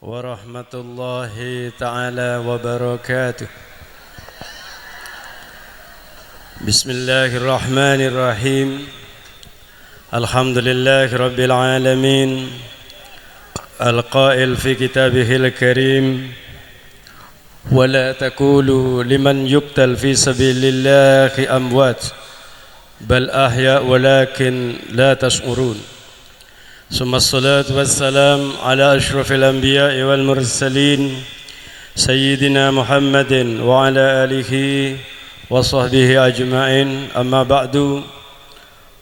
ورحمة الله تعالى وبركاته. بسم الله الرحمن الرحيم. الحمد لله رب العالمين، القائل في كتابه الكريم: ولا تقولوا لمن يقتل في سبيل الله أموات بل أحياء ولكن لا تشعرون. ثم الصلاة والسلام على أشرف الأنبياء والمرسلين سيدنا محمد وعلى آله وصحبه أجمعين. أما بعد،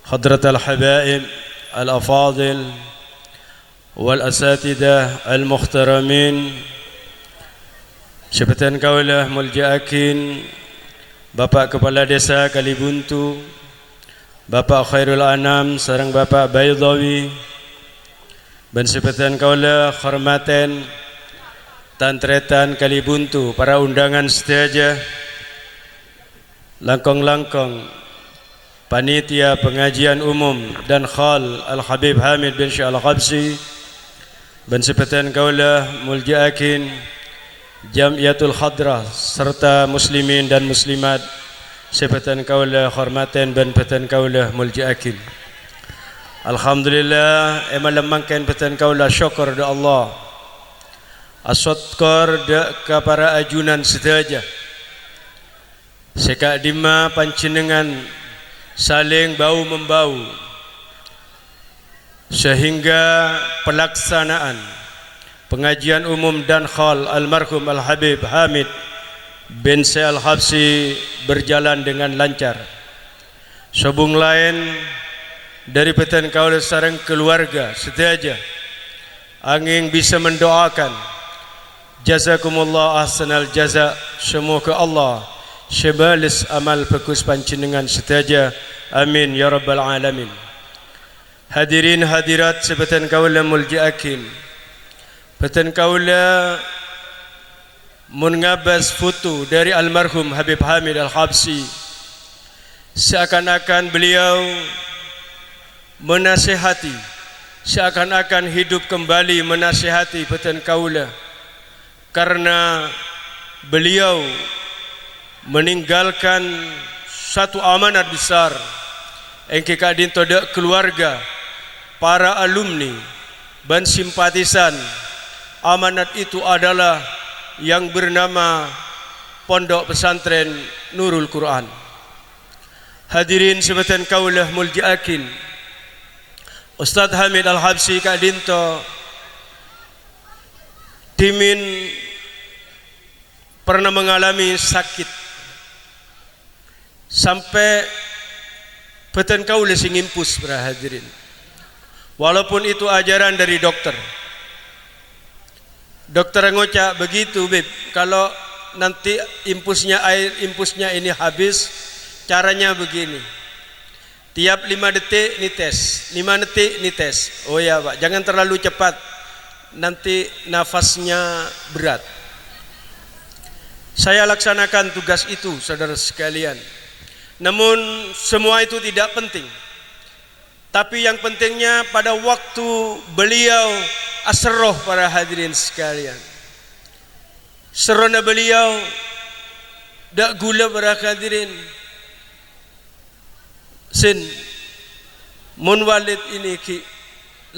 حضرة الحبائب الأفاضل والأساتذة المحترمين، Syabatan Kaulah Muljaakin, Bapak Kepala Desa Kalibuntu, Bapak Khairul Anam sareng Bapak Baydawi, dan Syabatan Kaulah Hormatan Tantretan Kalibuntu, para undangan sedaja, langkong-langkong panitia pengajian umum dan khal Al-Habib Hamid bin Syekh Al-Habsyi, dan Syabatan Kaulah Muljaakin Jamiatul Hadrah serta muslimin dan muslimat, Syabatan Kaulah Hormatan dan Syabatan Kaulah Muljaakin. Alhamdulillah, lemangkan Syabatan Kaulah syukur da Allah, asyukur da ka para ajunan sedaja, sekak dima panjenengan saling bau membau sehingga pelaksanaan pengajian umum dan khal almarhum Al-Habib Hamid bin Syekh Al-Habsyi berjalan dengan lancar. Sobung lain dari Syabatan Kaulah sareng keluarga sedaja angin bisa mendoakan jazakumullah ahsanal jaza, semoga Allah sebalis amal bagus panjenengan sedaja, amin ya rabbal alamin. Hadirin hadirat Syabatan Kaulah Muljaakin, Syabatan Kaulah mengabas foto dari almarhum Habib Hamid Al-Habsyi, seakan-akan beliau menasihati, seakan-akan hidup kembali menasihati Syabatan Kaulah, karena beliau meninggalkan satu amanat besar yang kekadinto dak keluarga, para alumni dan simpatisan. Amanat itu adalah yang bernama Pondok Pesantren Nurul Quran. Hadirin Syabatan Kaulah Muljaakin, Ustaz Hamid Al-Habsyi kadinto timin pernah mengalami sakit sampai Syabatan Kaulah sing impus para hadirin. Walaupun itu ajaran dari dokter. Dokter ngocak begitu, Bib, kalau nanti impusnya ini habis, caranya begini. Tiap 5 detik nites, 5 detik nites. Oh ya Pak, jangan terlalu cepat, nanti nafasnya berat. Saya laksanakan tugas itu, saudara sekalian. Namun semua itu tidak penting. Tapi yang pentingnya pada waktu beliau asroh, para hadirin sekalian, serona beliau dak gula, para hadirin, sin mun walid ini ki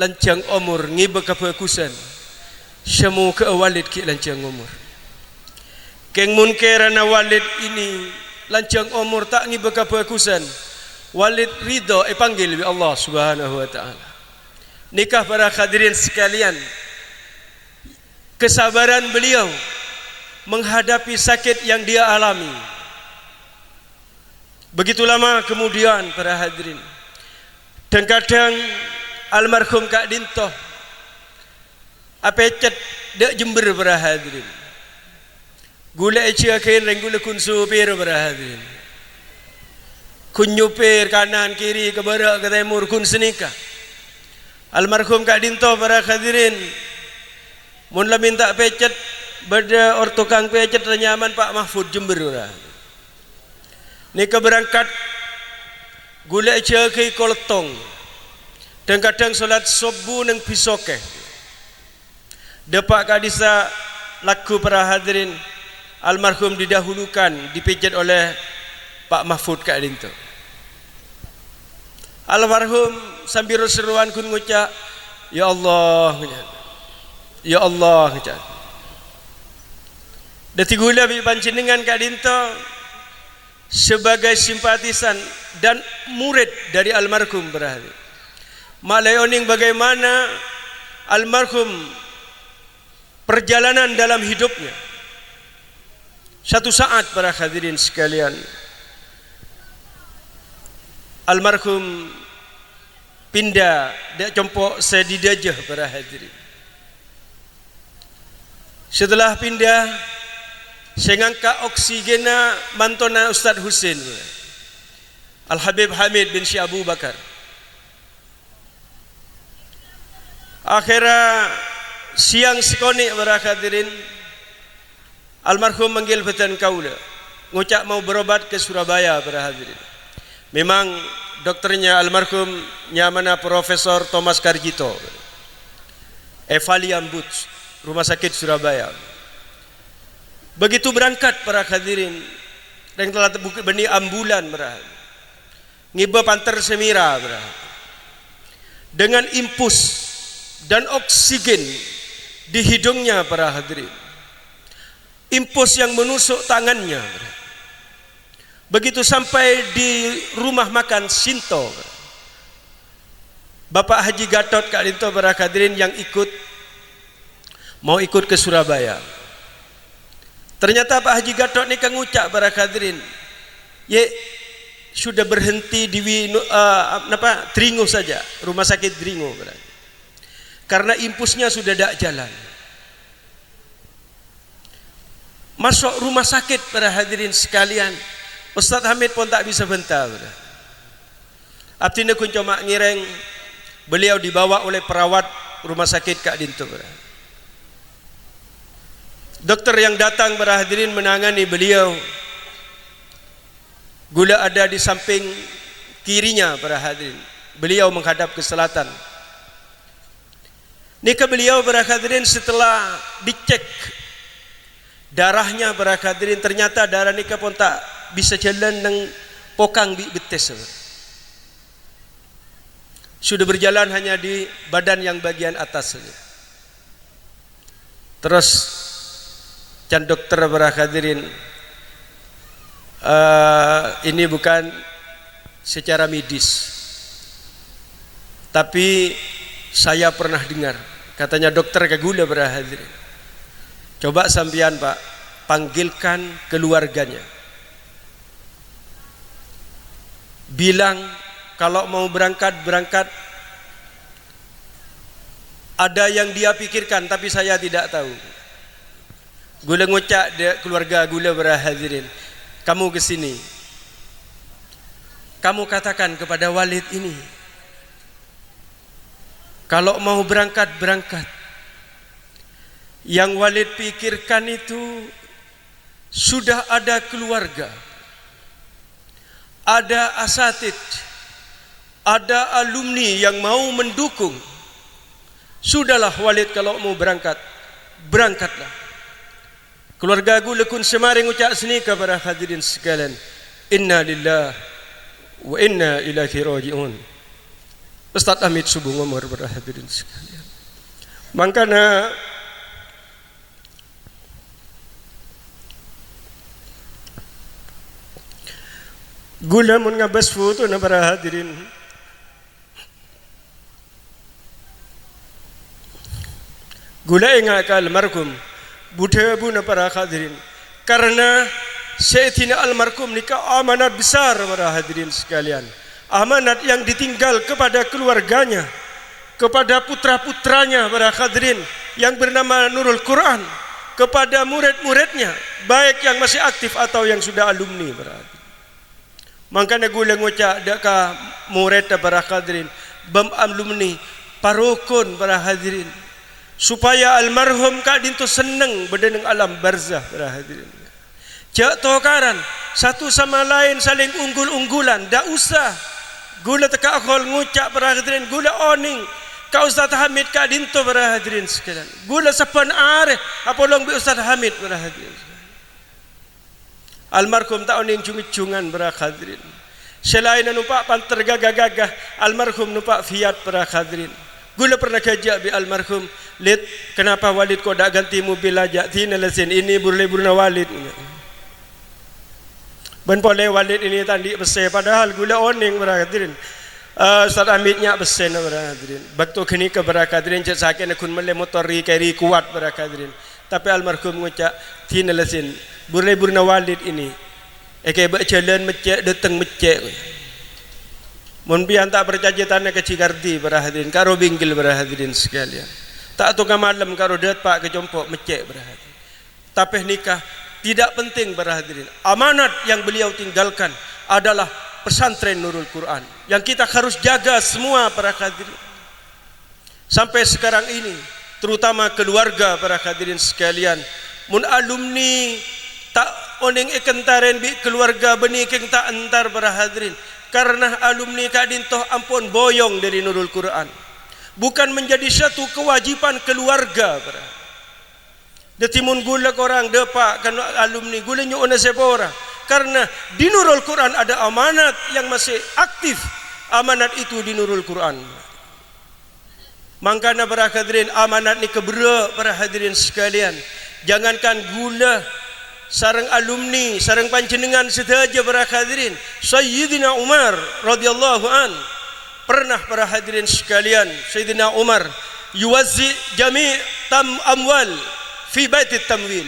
lancang umur ngibe kebagusan, semu ke walid ki lancang umur. Keng mun kerana walid ini lancang umur tak ngibe kebagusan, walid ridho panggil Allah Subhanahu wa taala. Nikah para hadirin sekalian, kesabaran beliau menghadapi sakit yang dia alami. Begitu lama kemudian para hadirin, dan kadang almarhum Kak Dinto apecet dak Jember para hadirin. Gula eciakeun reng gula kun supir para hadirin. Kun nyupir kanan kiri ke barat ke timur kun senika. Almarhum Kak Dinto para hadirin, mun la minta pecet beda ortukang pecet nyaman Pak Mahfud Jember ora. Nika berangkat gula eciake koletong, dan kadang solat subuh nang bisoke. Depak kadisa laku para hadirin, almarhum didahulukan dipijat oleh Pak Mahfud kat dinto. Almarhum sambil seruan kun ngucap, ya Allah, ya Allah ngucap. Dati gula bi panjenengan kat dinto sebagai simpatisan dan murid dari almarhum berhadi. Malayoning bagaimana almarhum perjalanan dalam hidupnya. Satu saat para hadirin sekalian, almarhum pindah dia compok sedidajah para hadirin. Setelah pindah, saya ngangkat oksigena mantona Ustaz Husin Al-Habib Hamid bin Syekh Abu Bakar. Akhirnya siang sekonik para hadirin, almarhum manggil petan kaula, ngucap mau berobat ke Surabaya para hadirin. Memang dokternya almarhum nyamana Profesor Thomas Karjito, Evalian Boots, Rumah Sakit Surabaya. Begitu berangkat para hadirin, dan telah terbuka benih ambulan berah, ngiba panter semira berah, dengan impus dan oksigen di hidungnya para hadirin, impus yang menusuk tangannya berah. Begitu sampai di rumah makan Sinto, Bapak Haji Gatot Kak Dinto para hadirin yang mau ikut ke Surabaya. Ternyata Pak Haji Gatot ni kan ngucap para hadirin, ye sudah berhenti di Dringo saja, rumah sakit Dringo berarti. Karena impusnya sudah tak jalan. Masuk rumah sakit para hadirin sekalian, Ustaz Hamid pun tak bisa bentar. Artinya kun cuma ngireng beliau dibawa oleh perawat rumah sakit Kak Dinto. Dokter yang datang para hadirin menangani beliau, gula ada di samping kirinya para hadirin. Beliau menghadap ke selatan. Nika beliau para hadirin setelah dicek darahnya para hadirin, ternyata darah nika pun tak bisa jalan nang pokang betes. Sudah berjalan hanya di badan yang bagian atas saja. Terus can dokter para hadirin, ini bukan secara medis, tapi saya pernah dengar, katanya dokter kagula para hadirin, coba sampean Pak panggilkan keluarganya, bilang kalau mau berangkat, ada yang dia pikirkan tapi saya tidak tahu. Gula ngucap dia keluarga gula para hadirin, kamu ke sini, kamu katakan kepada Walid ini, kalau mau berangkat. Yang Walid pikirkan itu sudah ada keluarga, ada asatid, ada alumni yang mau mendukung. Sudahlah Walid, kalau mau berangkat, berangkatlah. Keluarga aku lekun semaring ucap seni kepada hadirin sekalian, inna lillah wa inna ilaihi raji'un. Ustaz Hamid subuh ngomor para hadirin sekalian. Makanya gula mun ngabas foto na para hadirin, gula ingat almarhum Buddha na para hadirin, karena Sayyidina almarhum nikah amanat besar para hadirin sekalian, amanat yang ditinggal kepada keluarganya, kepada putra-putranya para hadirin yang bernama Nurul Quran, kepada murid-muridnya baik yang masih aktif atau yang sudah alumni para hadirin. Makanya gula ngucap daka murid para hadirin, bam alumni parokon para hadirin, supaya almarhum Kak Dinto senang berdeneng alam barzah para hadirin. Jak tokaran satu sama lain saling unggul-unggulan, dak usah gula teka akal ngucap para hadirin, gula oning ka Ustaz Hamid ka dinto para hadirin sekalian. Gula sapan are apolong bi Ustaz Hamid para hadirin. Almarhum taon ning cungit-cungan para hadirin. Selain numpak panter gagah-gagah, almarhum numpak Fiat para hadirin. Gula pernah kerja bi almarhum, "Lid, kenapa Walid kau dak ganti mobil aja? Tina lesin ini burle-burna Walid." Ben boleh Walid ini tandi besar padahal gula oning para hadirin. Ustaz Hamidnya besar para hadirin. Bakto kini ke para hadirin cak sakin akun mele motori kari kuat para hadirin. Tapi almarhum ngucap, "Tina lesin burle-burna Walid ini." Eke berjalan mecek datang mecek. Mun pian tak percaya tanah ke Cikardi para hadirin, karo bingkil para hadirin sekalian. Tak tu malam karo dat pak ke Compok mecek para hadirin. Tapi nikah tidak penting para hadirin. Amanat yang beliau tinggalkan adalah pesantren Nurul Quran yang kita harus jaga semua para hadirin. Sampai sekarang ini, terutama keluarga para hadirin sekalian, mun alumni tak oning ikentaren bi keluarga benikeng tak antar para hadirin. Karena alumni kadintoh ampun boyong dari Nurul Quran. Bukan menjadi satu kewajiban keluarga. Detimun gula korang depak kan alumni gula nyuuna sepora. Karena di Nurul Quran ada amanat yang masih aktif. Amanat itu di Nurul Quran. Mangkana para hadirin amanat ni kebera para hadirin sekalian. Jangankan gula sareng alumni, sareng panjenengan sedaja para hadirin. Sayyidina Umar radhiyallahu an pernah para hadirin sekalian, Sayyidina Umar yuwazzi jami' amwal fi baitit tamwil.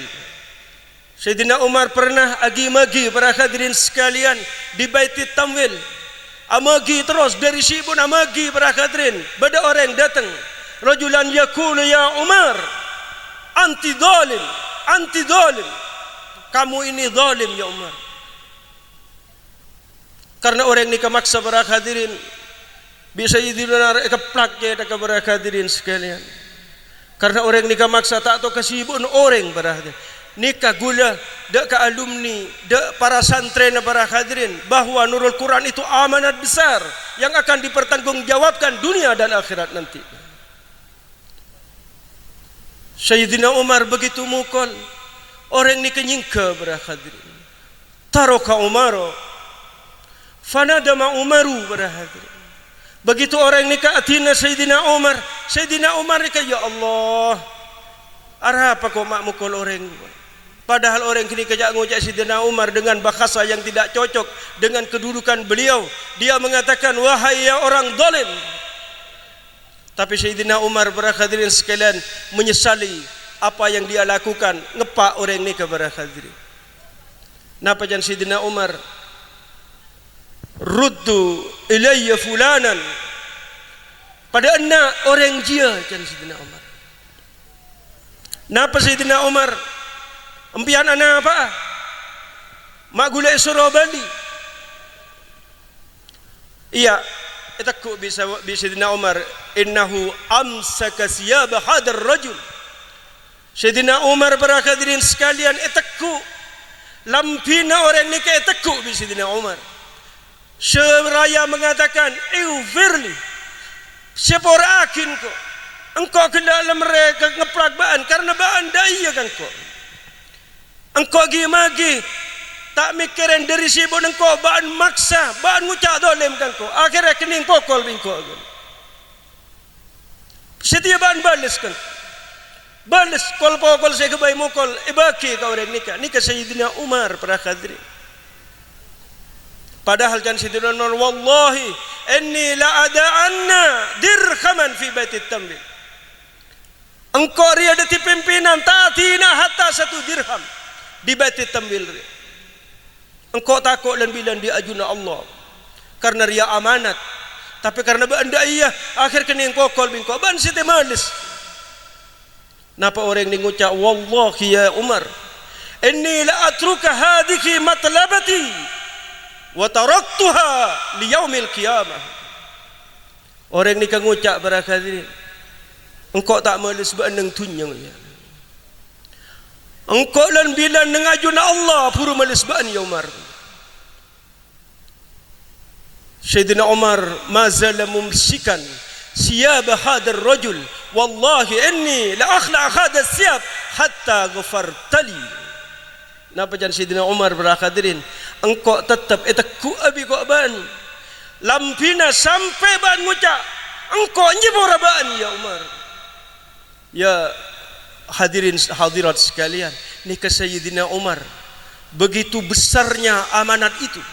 Sayyidina Umar pernah agi-magi para hadirin sekalian di baitit tamwil. Amagi terus dari sibun amagi para hadirin. Bada orang datang, rajulan yaqulu ya Umar anti zalim. Kamu ini zalim ya Umar. Karena orang ini kemaksa para hadirin. Bisa didunar keplak ya tak para hadirin sekalian. Karena orang ini kemaksa tak tahu kesibun orang para hadirin. Nikah gula dak ke alumni, dak para santren para hadirin bahwa Nurul Quran itu amanat besar yang akan dipertanggungjawabkan dunia dan akhirat nanti. Sayyidina Umar begitu mukul. Orang ni kenyingka para hadirin. Taroka Umaro fanadama Umaru para hadirin. Begitu orang ni ke atina Sayyidina Umar. Sayyidina Umar ni ya Allah, arah apa kau mak mukul orang? Padahal orang kini kejak ngujak Sayyidina Umar dengan bahasa yang tidak cocok dengan kedudukan beliau. Dia mengatakan wahai ya orang zalim. Tapi Sayyidina Umar para hadirin sekalian menyesali apa yang dia lakukan, ngepak orang ni kepada hadirin. Napa jan Sayyidina Umar? Ruddu ilayya fulanan. Pada anak orang dia jan Sayyidina Umar. Napa Sayyidina Umar? Empian anak apa? Mak gula Surah Bali. Iya, itakku bisa Sayyidina Umar, innahu amsaka siyaba hadar rajul. Sayyidina Umar para hadirin sekalian etekku lampina orang ni ke etekku bi Sayyidina Umar. Seraya mengatakan ighfirli seporakin ko. Engkau kena mereka ngeplak baan karena baan daya kan ko. Engkau gi-magi tak mikirin dari sibuk engkau baan maksa, baan ngucap dolim kan ko. Akhirnya kening pokol bingko. Setia baan balas kan. Balas kol pokol saya kebaik mukol ibaki kau orang nikah Sayyidina Umar para hadirin. Padahal kan Sayyidina Umar wallahi inni la ada'anna dirhaman fi baitit tamwil. Engkau ria dati pimpinan tatina hatta 1 dirham di baitit tamwil. Engkau takut dan bilang di ajuna Allah karena ria amanat. Tapi karena benda iya akhir kening pokol bingko ban site malis. Napa orang ni ngucap wallahi ya Umar inni la atruka hadhihi matlabati wa taraktuha li yaumil qiyamah. Orang ni ngucap para hadirin, engkau tak malis beaneng tunyang ya. Engkau lan bilan ngajuna Allah puru malis bean ya Umar. Sayyidina Umar mazala mumsikan siyab hadar rajul wallahi inni la akhla hadha siyab hatta ghafartali. Napa jan Sayyidina Umar berhadirin, engkau tetap ku abi ko ban lampina sampai ban ngucap engkau nyebor ban ya Umar. Ya hadirin hadirat sekalian, nikah Sayyidina Umar begitu besarnya amanat itu.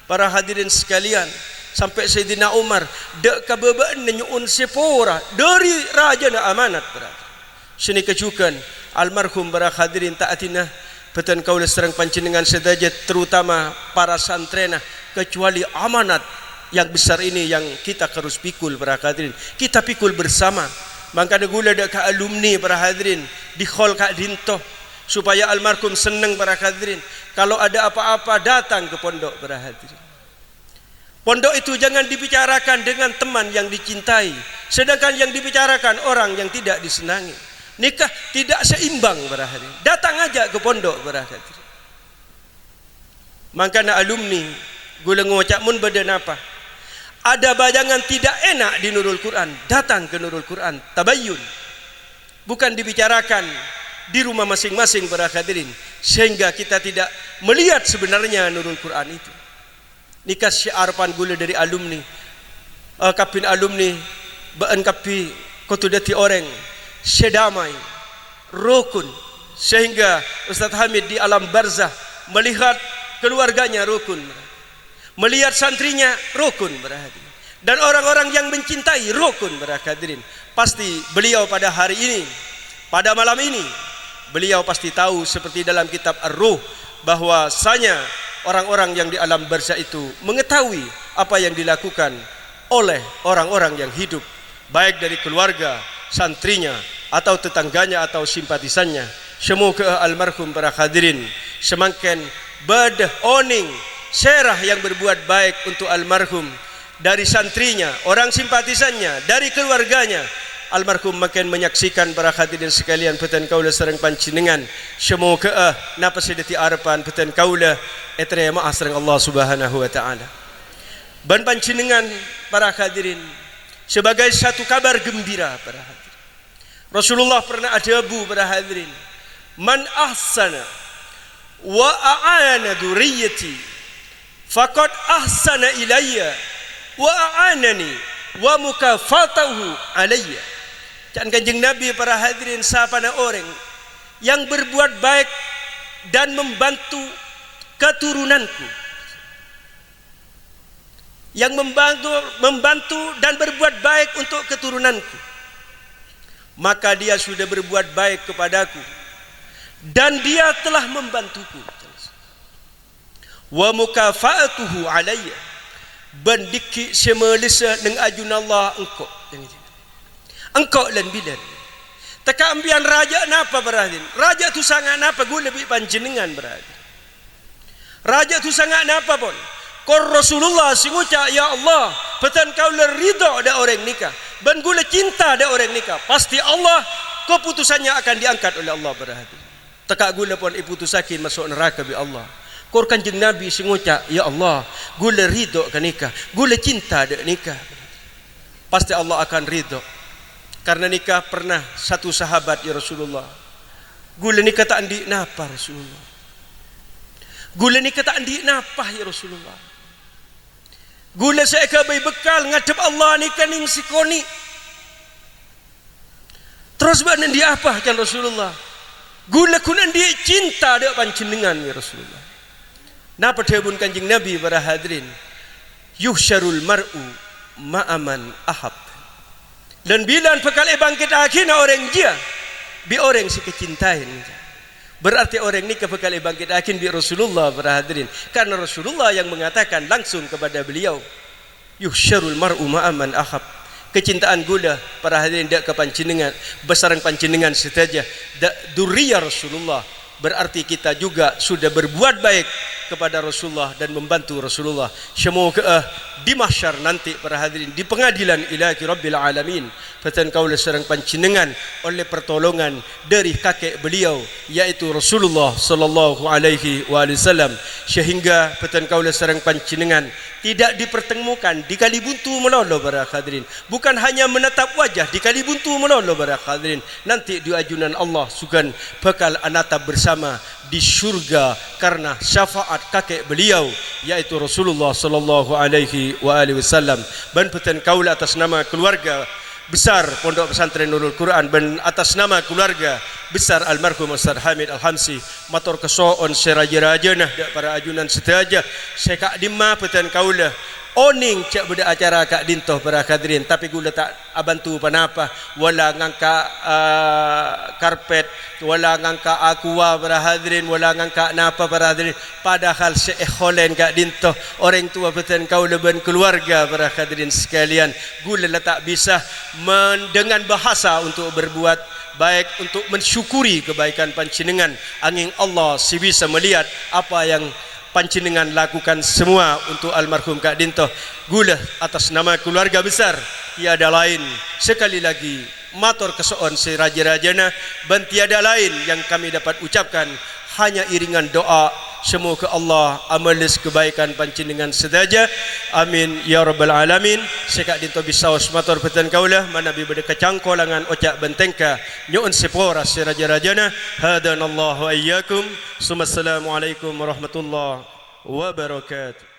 Para hadirin sekalian, sampai Sayyidina Umar dak kabebaan nyuun sepora dari raja na amanat berada. Sini kejukan almarhum para hadirin taatina betan kaula serang panjenengan sedaya, terutama para santrena, kecuali amanat yang besar ini yang kita harus pikul para hadirin. Kita pikul bersama. Makanya gula dak ka alumni para hadirin di hall ka dinto supaya almarhum senang para hadirin. Kalau ada apa-apa datang ke pondok para hadirin. Pondok itu jangan dibicarakan dengan teman yang dicintai, sedangkan yang dibicarakan orang yang tidak disenangi. Nikah tidak seimbang para hadirin. Datang aja ke pondok para hadirin. Makanya alumni gula ngucap mun badan apa? Ada bayangan tidak enak di Nurul Quran, datang ke Nurul Quran, tabayyun. Bukan dibicarakan di rumah masing-masing para hadirin, sehingga kita tidak melihat sebenarnya Nurul Quran itu. Nikah syiar pan gula dari alumni, kapin alumni, baan kapi kotudati orang, sedamai, rukun, sehingga Ustaz Hamid di alam barzah melihat keluarganya rukun, melihat santrinya rukun berhadirin, dan orang-orang yang mencintai rukun berhadirin. Pasti beliau pada hari ini, pada malam ini, beliau pasti tahu seperti dalam kitab Ar-Ruh bahwasanya orang-orang yang di alam barzah itu mengetahui apa yang dilakukan oleh orang-orang yang hidup, baik dari keluarga, santrinya, atau tetangganya, atau simpatisannya. Semoga almarhum para hadirin semakin badah oning serah yang berbuat baik untuk almarhum, dari santrinya, orang simpatisannya, dari keluarganya. Almarhum makin menyaksikan para hadirin sekalian petan kaula sareng panjenengan. Semoga napa sedeti arapan petan kaula etre maaf sareng Allah Subhanahu wa taala. Ban panjenengan para hadirin sebagai satu kabar gembira para hadirin. Rasulullah pernah adabu para hadirin, man ahsana wa a'ana dzurriyyati faqad ahsana ilayya wa a'anani wa mukafatahu alayya. Dan kanjeng Nabi para hadirin, siapa orang yang berbuat baik dan membantu keturunanku, yang membantu dan berbuat baik untuk keturunanku, maka dia sudah berbuat baik kepadaku dan dia telah membantuku. Wa mukafa'atuhu alayya, bandiki semelisa dengan ajun Allah engkau lan bidan. Taka ambian raja napa berhadin? Raja tu sangat napa gula lebih panjenengan berhadin. Raja tu sangat napa pun? Kor Rasulullah singuca ya Allah, petan kau le ridha ada orang nikah, ban gula cinta ada orang nikah. Pasti Allah keputusannya akan diangkat oleh Allah berhadin. Taka gula pun iputusakin masuk neraka bi Allah. Kor kanjeng Nabi singuca ya Allah, gula ridha kan nikah, gula cinta ada nikah. Pasti Allah akan ridha. Karena nikah pernah satu sahabat ya Rasulullah, gula nikah tak andi napa Rasulullah, gula nikah tak andi napa ya Rasulullah, gula saya kabai bekal ngadep Allah nikah ning sikoni. Terus banan dia apa kan Rasulullah, gula kunan dia cinta ada panjenengan ya Rasulullah. Napa debun kanjeng Nabi para hadirin, yuhsyarul mar'u ma'aman ahab. Dan bila bekal bangkit akhirnya orang dia bi orang si kecintain. Berarti orang ni bekal bangkit akhir bi Rasulullah para hadirin. Karena Rasulullah yang mengatakan langsung kepada beliau, yuhsyarul mar'u ma'aman ahab. Kecintaan gula para hadirin dak ke panjenengan, besaran panjenengan saja dak duriyah Rasulullah, berarti kita juga sudah berbuat baik kepada Rasulullah dan membantu Rasulullah. Semoga di mahsyar nanti para hadirin, di pengadilan ilahi Rabbil Alamin, patan kaulah serang pancinengan oleh pertolongan dari kakek beliau yaitu Rasulullah sallallahu alaihi wasallam, sehingga patan kaulah serang pancinengan tidak dipertemukan di kali buntu melolo para hadirin, bukan hanya menatap wajah di kali buntu melolo para hadirin, nanti di ajunan Allah sukan bakal anatap bersama di surga karena syafaat kakek beliau yaitu Rasulullah sallallahu alaihi wasallam. Dan peten kaul atas nama keluarga besar Pondok Pesantren Nurul Quran dan atas nama keluarga besar almarhum Ustaz Hamid Al-Hamsi, matur kesoon seraja-rajana para ajunan setaja sekak dimma peten kaula oning cak beda acara kak dintoh para hadirin, tapi gula tak abantu panapa wala ngangka karpet wala ngangka aqua para hadirin, wala ngangka napa para hadirin, padahal seekholen kak dintoh orang tua peten kaula ben keluarga para hadirin sekalian, gula tak bisa dengan bahasa untuk berbuat baik, untuk mensyukuri kebaikan pancinengan, angin Allah si bisa melihat apa yang pancinengan lakukan semua untuk almarhum Kak Dintoh. Gula atas nama keluarga besar tiada lain, sekali lagi matur kesoon si raja-rajana, dan tiada lain yang kami dapat ucapkan hanya iringan doa, semoga Allah amalis kebaikan pancinengan sedaja, amin ya rabbal alamin. Sekak dinto bisaos matur peten kaulah manabi beda kecangkolangan ocak bentengka nyuun sepora si raja-rajana. Hadanallahu ayyakum, assalamualaikum warahmatullahi wabarakatuh.